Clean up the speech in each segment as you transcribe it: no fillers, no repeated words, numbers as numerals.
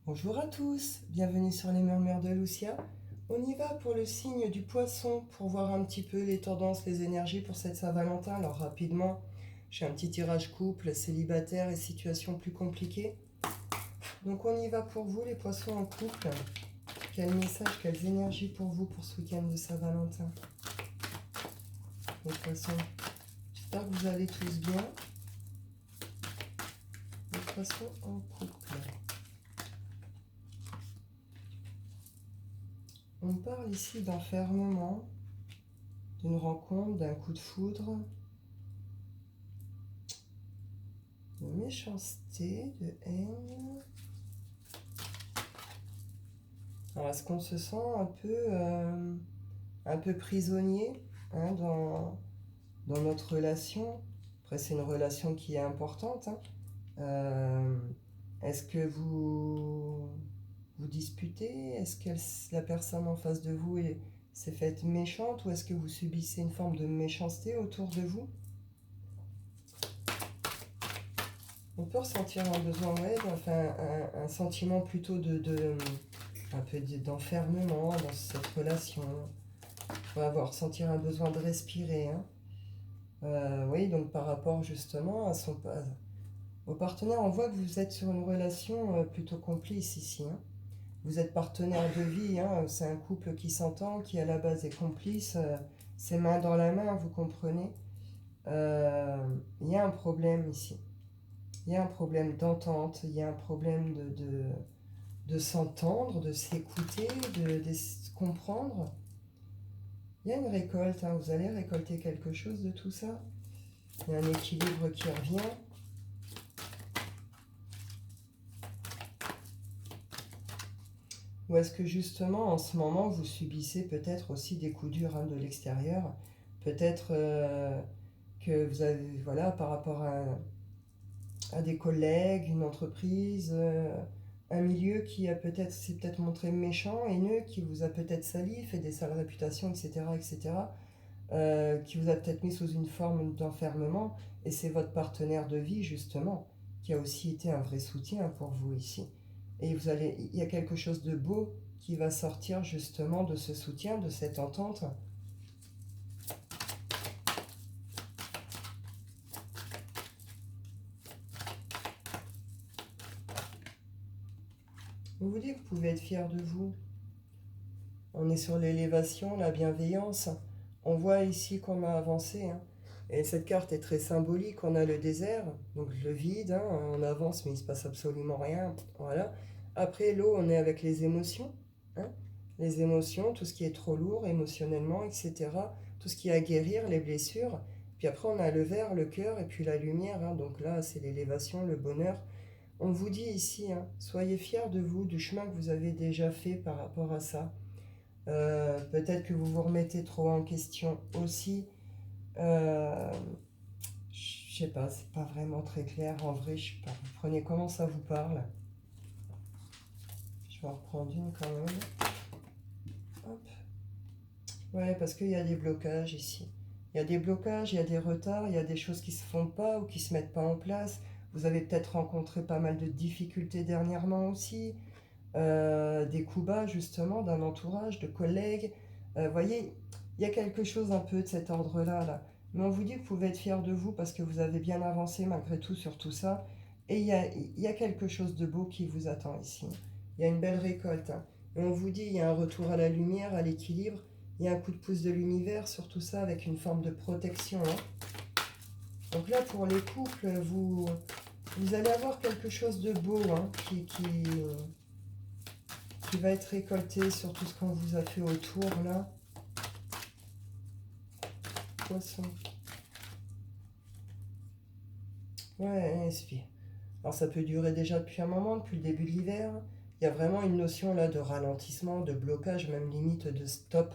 Bonjour à tous, bienvenue sur les murmures de Lucia. On y va pour le signe du poisson, pour voir un petit peu les tendances, les énergies pour cette Saint-Valentin. Alors rapidement, j'ai un petit tirage couple, célibataire et situation plus compliquée. Donc on y va pour vous les poissons en couple. Quel message, quelles énergies pour vous pour ce week-end de Saint-Valentin? Les poissons, j'espère que vous allez tous bien. Les poissons en couple. On parle ici d'enfermement, d'une rencontre, d'un coup de foudre, de méchanceté, de haine. Alors, est-ce qu'on se sent un peu prisonnier dans notre relation? Après, c'est une relation qui est importante. Euh, Est-ce que vous disputez? Est-ce que la personne en face de vous s'est faite méchante ou est-ce que vous subissez une forme de méchanceté autour de vous? On peut ressentir un besoin, ouais, enfin un sentiment plutôt un peu d'enfermement dans cette relation. On va avoir ressentir un besoin de respirer. Oui, donc par rapport justement au partenaire, on voit que vous êtes sur une relation plutôt complice ici. Vous êtes partenaire de vie, c'est un couple qui s'entend, qui à la base est complice, c'est main dans la main, vous comprenez. Il y a un problème ici. Il y a un problème d'entente, il y a un problème de s'entendre, de s'écouter, de se comprendre. Il y a une récolte, vous allez récolter quelque chose de tout ça. Il y a un équilibre qui revient. Ou est-ce que justement en ce moment vous subissez peut-être aussi des coups durs de l'extérieur? Peut-être que vous avez, voilà, par rapport à des collègues, une entreprise, un milieu qui a peut-être s'est peut-être montré méchant, haineux, qui vous a peut-être sali, fait des sales réputations, etc., etc., qui vous a peut-être mis sous une forme d'enfermement, et c'est votre partenaire de vie, justement, qui a aussi été un vrai soutien pour vous ici. Et il y a quelque chose de beau qui va sortir justement de ce soutien, de cette entente. Vous vous dites que vous pouvez être fier de vous. On est sur l'élévation, la bienveillance. On voit ici qu'on a avancé. Et cette carte est très symbolique. On a le désert, donc le vide. On avance, mais il ne se passe absolument rien. Voilà. Après, l'eau, on est avec les émotions. hein. Les émotions, tout ce qui est trop lourd émotionnellement, etc. Tout ce qui est à guérir, les blessures. Puis après, on a le verre, le cœur et puis la lumière. Donc là, c'est l'élévation, le bonheur. On vous dit ici, soyez fiers de vous, du chemin que vous avez déjà fait par rapport à ça. Peut-être que vous vous remettez trop en question aussi. Euh, je sais pas, c'est pas vraiment très clair. En vrai, je sais pas. Vous prenez comment ça vous parle. Je vais en reprendre une quand même. Hop. Ouais, parce qu'il y a des blocages ici. Il y a des blocages, il y a des retards, il y a des choses qui se font pas ou qui se mettent pas en place. Vous avez peut-être rencontré pas mal de difficultés dernièrement aussi. Des coups bas justement d'un entourage, de collègues. Voyez, il y a quelque chose un peu de cet ordre-là. Là. Mais on vous dit que vous pouvez être fiers de vous parce que vous avez bien avancé malgré tout sur tout ça. Et il y a quelque chose de beau qui vous attend ici. Il y a une belle récolte. Et on vous dit, il y a un retour à la lumière, à l'équilibre. Il y a un coup de pouce de l'univers sur tout ça avec une forme de protection. Donc là, pour les couples, vous allez avoir quelque chose de beau qui va être récolté sur tout ce qu'on vous a fait autour là. Poisson. Ouais, esprit. Alors ça peut durer déjà depuis un moment, depuis le début de l'hiver. Il y a vraiment une notion là de ralentissement, de blocage, même limite de stop.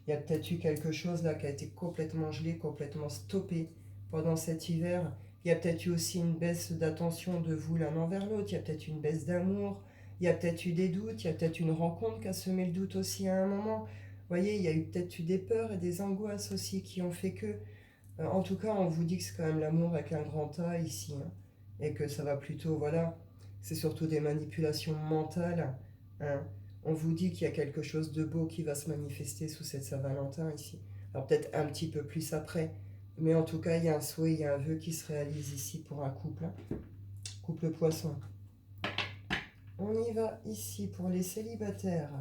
Il y a peut-être eu quelque chose là qui a été complètement gelé, complètement stoppé pendant cet hiver. Il y a peut-être eu aussi une baisse d'attention de vous l'un envers l'autre. Il y a peut-être une baisse d'amour. Il y a peut-être eu des doutes. Il y a peut-être une rencontre qui a semé le doute aussi à un moment. Vous voyez, il y a eu peut-être eu des peurs et des angoisses aussi qui ont fait que en tout cas, on vous dit que c'est quand même l'amour avec un grand A ici, et que ça va plutôt, voilà, c'est surtout des manipulations mentales, hein. On vous dit qu'il y a quelque chose de beau qui va se manifester sous cette Saint-Valentin ici. Alors peut-être un petit peu plus après, mais en tout cas, il y a un souhait, il y a un vœu qui se réalise ici pour un couple, hein. Couple poisson. On y va ici pour les célibataires,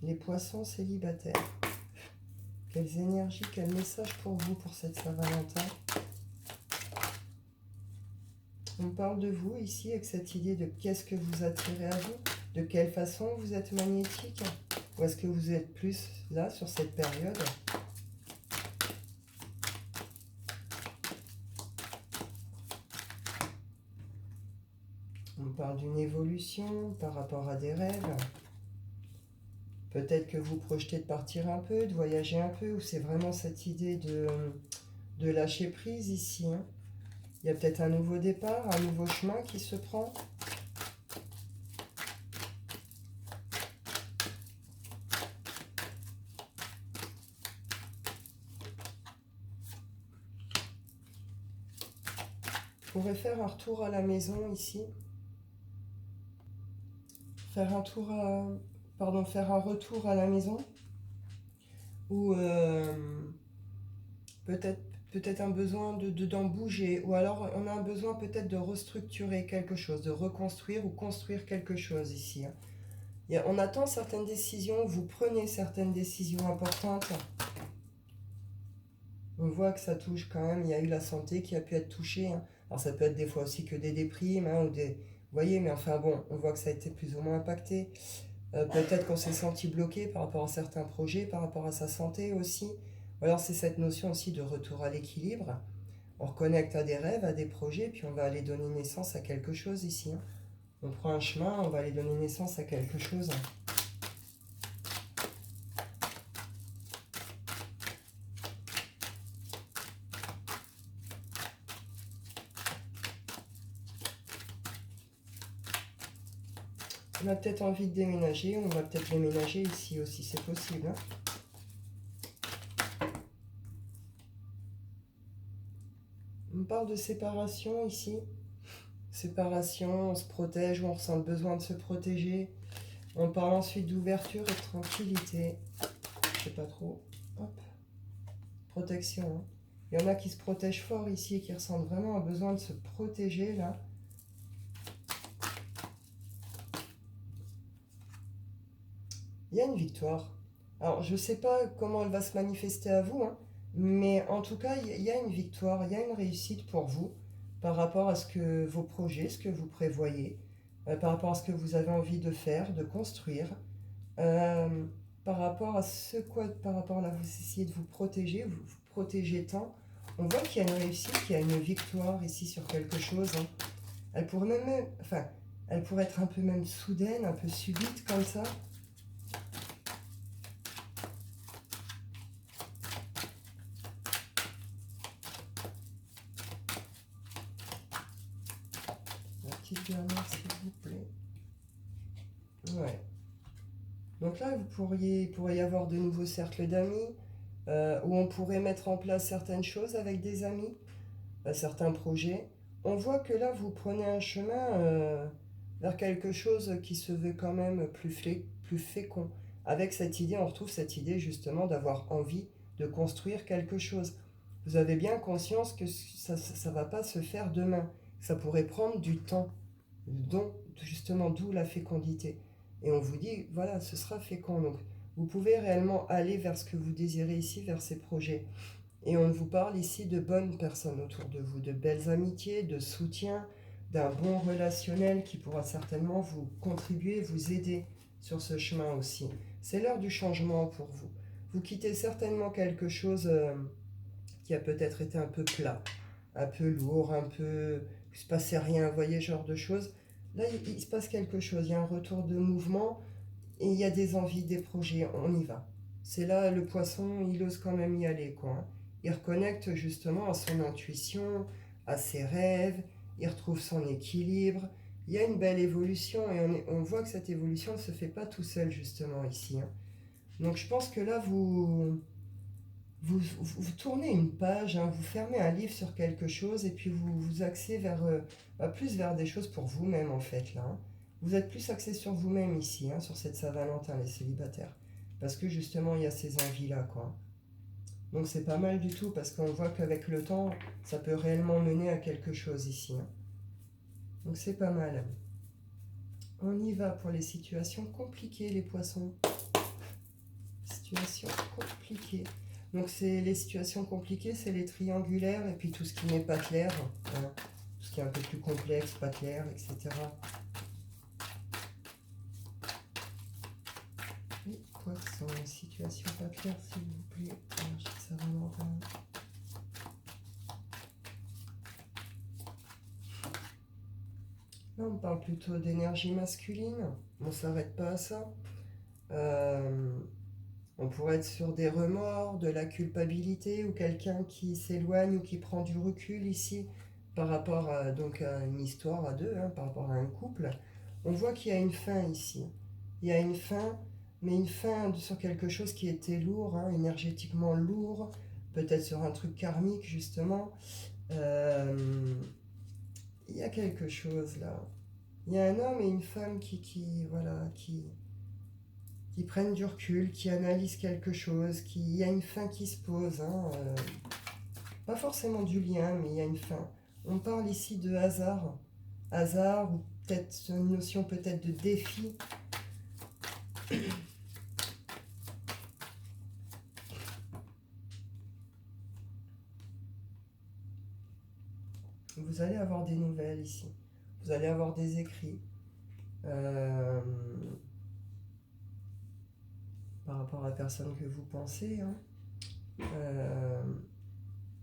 les poissons célibataires. Quelles énergies, quels messages pour vous pour cette Saint-Valentin? On parle de vous ici avec cette idée de qu'est-ce que vous attirez à vous, de quelle façon vous êtes magnétique, ou est-ce que vous êtes plus là sur cette période? On parle d'une évolution par rapport à des rêves. Peut-être que vous projetez de partir un peu, de voyager un peu, ou c'est vraiment cette idée de lâcher prise ici, hein. Il y a peut-être un nouveau départ, un nouveau chemin qui se prend. On pourrait faire un retour à la maison ici. Faire un retour à la maison. Ou peut-être un besoin d'en bouger. Ou alors on a un besoin peut-être de restructurer quelque chose, de reconstruire ou construire quelque chose ici, hein. On attend certaines décisions, vous prenez certaines décisions importantes. On voit que ça touche quand même, il y a eu la santé qui a pu être touchée, hein. Alors ça peut être des fois aussi que des déprimes, hein, ou des... Vous voyez, mais enfin bon, on voit que ça a été plus ou moins impacté. Peut-être qu'on s'est senti bloqué par rapport à certains projets, par rapport à sa santé aussi. Ou alors c'est cette notion aussi de retour à l'équilibre. On reconnecte à des rêves, à des projets, puis on va aller donner naissance à quelque chose ici, hein. On prend un chemin, on va aller donner naissance à quelque chose. On a peut-être envie de déménager, on va peut-être déménager ici aussi, c'est possible, hein. On parle de séparation ici. Séparation, on se protège, on ressent le besoin de se protéger. On parle ensuite d'ouverture et de tranquillité. Je sais pas trop. Hop. Protection, hein. Il y en a qui se protègent fort ici et qui ressentent vraiment un besoin de se protéger là. Il y a une victoire. Alors, je ne sais pas comment elle va se manifester à vous, hein, mais en tout cas, il y a une victoire, il y a une réussite pour vous par rapport à ce que vos projets, ce que vous prévoyez, par rapport à ce que vous avez envie de faire, de construire, euh, par rapport à par rapport à là, vous essayez de vous protéger, vous protégez tant. On voit qu'il y a une réussite, qu'il y a une victoire ici sur quelque chose, hein. Elle pourrait même, enfin, elle pourrait être un peu même soudaine, un peu subite comme ça. La petite dernière, s'il vous plaît. Ouais. Donc là, il pourrait y avoir de nouveaux cercles d'amis, où on pourrait mettre en place certaines choses avec des amis, certains projets. On voit que là, vous prenez un chemin vers quelque chose qui se veut quand même plus fécond. Avec cette idée, on retrouve cette idée justement d'avoir envie de construire quelque chose. Vous avez bien conscience que ça ne va pas se faire demain. Ça pourrait prendre du temps, donc justement d'où la fécondité. Et on vous dit, voilà, ce sera fécond. Donc vous pouvez réellement aller vers ce que vous désirez ici, vers ces projets. Et on vous parle ici de bonnes personnes autour de vous, de belles amitiés, de soutien, d'un bon relationnel qui pourra certainement vous contribuer, vous aider sur ce chemin aussi. C'est l'heure du changement pour vous. Vous quittez certainement quelque chose qui a peut-être été un peu plat, un peu lourd, un peu... Il ne se passait rien, vous voyez, ce genre de choses. Là, il se passe quelque chose, il y a un retour de mouvement et il y a des envies, des projets, on y va. C'est là, le poisson, il ose quand même y aller, quoi, hein. Il reconnecte justement à son intuition, à ses rêves, il retrouve son équilibre. Il y a une belle évolution et on voit que cette évolution ne se fait pas tout seul justement ici, hein. Donc je pense que là, vous tournez une page, hein, vous fermez un livre sur quelque chose et puis vous vous axez vers, plus vers des choses pour vous-même en fait là, hein. Vous êtes plus axé sur vous-même ici, hein, sur cette Saint-Valentin, les célibataires. Parce que justement, il y a ces envies-là, quoi. Donc c'est pas mal du tout parce qu'on voit qu'avec le temps, ça peut réellement mener à quelque chose ici, hein. Donc c'est pas mal. On y va pour les situations compliquées, les poissons. Situations compliquées. Donc c'est les situations compliquées, c'est les triangulaires et puis tout ce qui n'est pas clair, hein. Tout ce qui est un peu plus complexe, pas clair, etc. Les poissons, situation pas claire, s'il vous plaît. Énergie de Saint-Valentin. Là, on parle plutôt d'énergie masculine. On ne s'arrête pas à ça. On pourrait être sur des remords, de la culpabilité ou quelqu'un qui s'éloigne ou qui prend du recul ici par rapport à, donc à une histoire à deux, hein, par rapport à un couple. On voit qu'il y a une fin ici. Il y a une fin, mais une fin sur quelque chose qui était lourd, hein, énergétiquement lourd, peut-être sur un truc karmique justement. Il y a quelque chose là. Il y a un homme et une femme voilà, qui prennent du recul, qui analysent quelque chose, il y a une fin qui se pose, hein, pas forcément du lien, mais il y a une fin. On parle ici de hasard ou peut-être une notion peut-être de défi. Vous allez avoir des nouvelles ici, vous allez avoir des écrits. Par rapport à la personne que vous pensez, hein,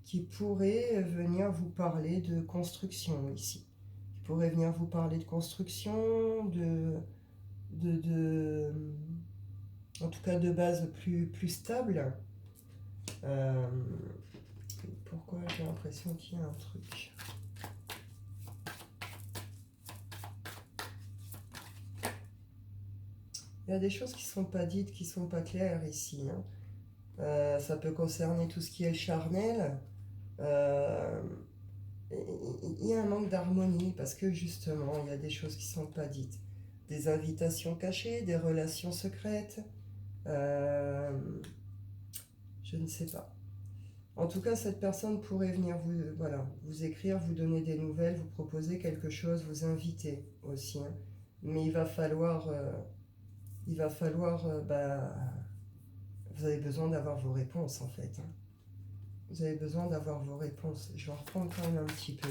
qui pourrait venir vous parler de construction ici. Qui pourrait venir vous parler de construction, en tout cas de base plus stable. Pourquoi j'ai l'impression qu'il y a un truc? Il y a des choses qui ne sont pas dites, qui ne sont pas claires ici, hein. Ça peut concerner tout ce qui est charnel. Il y a un manque d'harmonie parce que justement, il y a des choses qui ne sont pas dites. Des invitations cachées, des relations secrètes. Je ne sais pas. En tout cas, cette personne pourrait venir vous écrire, vous donner des nouvelles, vous proposer quelque chose, vous inviter aussi, hein. Mais il va falloir vous avez besoin d'avoir vos réponses en fait, hein. Vous avez besoin d'avoir vos réponses. Je vais reprendre quand même un petit peu.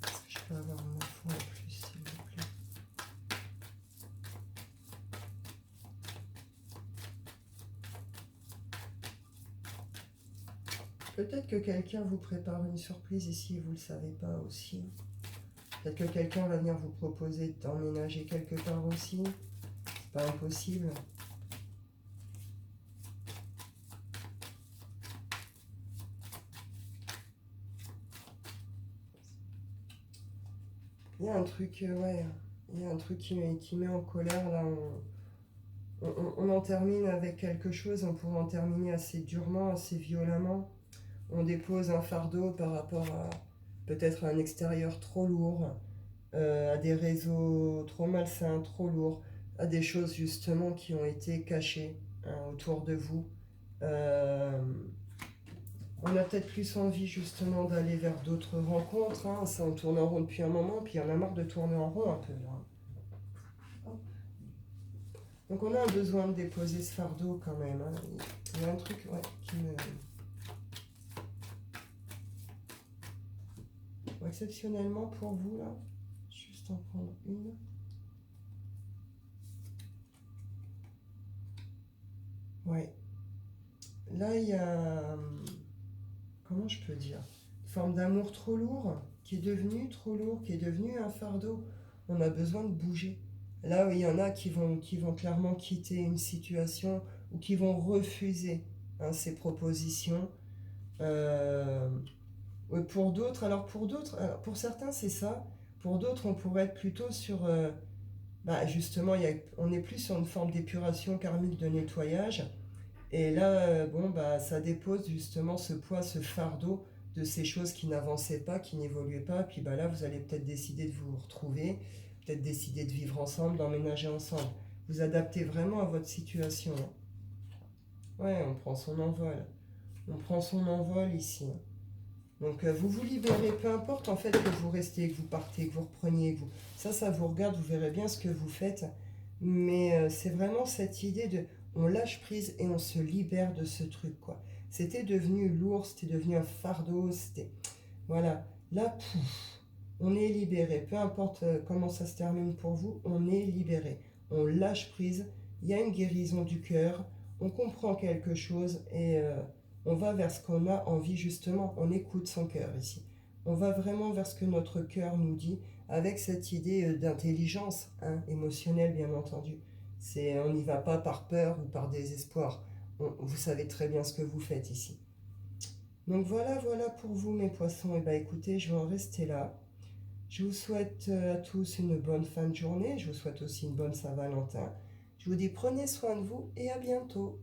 Est-ce que je peux avoir mon info en plus, s'il vous plaît? Peut-être que quelqu'un vous prépare une surprise ici et vous ne le savez pas aussi. Peut-être que quelqu'un va venir vous proposer d'emménager quelque part aussi. C'est pas impossible. Il y a un truc, ouais, il y a un truc qui met en colère là. On en termine avec quelque chose, on pourrait en terminer assez durement, assez violemment. On dépose un fardeau par rapport à peut-être un extérieur trop lourd, à des réseaux trop malsains, trop lourds, à des choses justement qui ont été cachées, hein, autour de vous. On a peut-être plus envie justement d'aller vers d'autres rencontres, hein. Ça, on tourne en rond depuis un moment, puis il y en a marre de tourner en rond un peu là. Donc on a un besoin de déposer ce fardeau quand même, hein. Il y a un truc, ouais, qui me... Exceptionnellement pour vous là, juste en prendre une. Ouais. Là il y a... Comment je peux dire? Une forme d'amour trop lourd, qui est devenu trop lourd, qui est devenu un fardeau. On a besoin de bouger. Là où il y en a qui vont clairement quitter une situation ou qui vont refuser, hein, ces propositions. Pour d'autres, pour certains c'est ça. Pour d'autres, on pourrait être plutôt sur, justement, on est plus sur une forme d'épuration karmique de nettoyage. Et là, bon, bah, ça dépose justement ce poids, ce fardeau de ces choses qui n'avançaient pas, qui n'évoluaient pas. Puis bah, là, vous allez peut-être décider de vous retrouver, peut-être décider de vivre ensemble, d'emménager ensemble. Vous adaptez vraiment à votre situation, hein. Ouais, on prend son envol. On prend son envol ici, hein. Donc vous vous libérez, peu importe en fait que vous restiez, que vous partez, que vous repreniez, que vous... Ça vous regarde, vous verrez bien ce que vous faites. Mais c'est vraiment cette idée de... On lâche prise et on se libère de ce truc, quoi. C'était devenu lourd, c'était devenu un fardeau, c'était... Voilà. Là, pouf, on est libéré. Peu importe comment ça se termine pour vous, on est libéré. On lâche prise, il y a une guérison du cœur, on comprend quelque chose et on va vers ce qu'on a envie justement. On écoute son cœur ici. On va vraiment vers ce que notre cœur nous dit avec cette idée d'intelligence, hein, émotionnelle bien entendu. On n'y va pas par peur ou par désespoir. Vous savez très bien ce que vous faites ici. Donc voilà pour vous mes poissons. Et bah écoutez, je vais en rester là. Je vous souhaite à tous une bonne fin de journée. Je vous souhaite aussi une bonne Saint-Valentin. Je vous dis prenez soin de vous et à bientôt.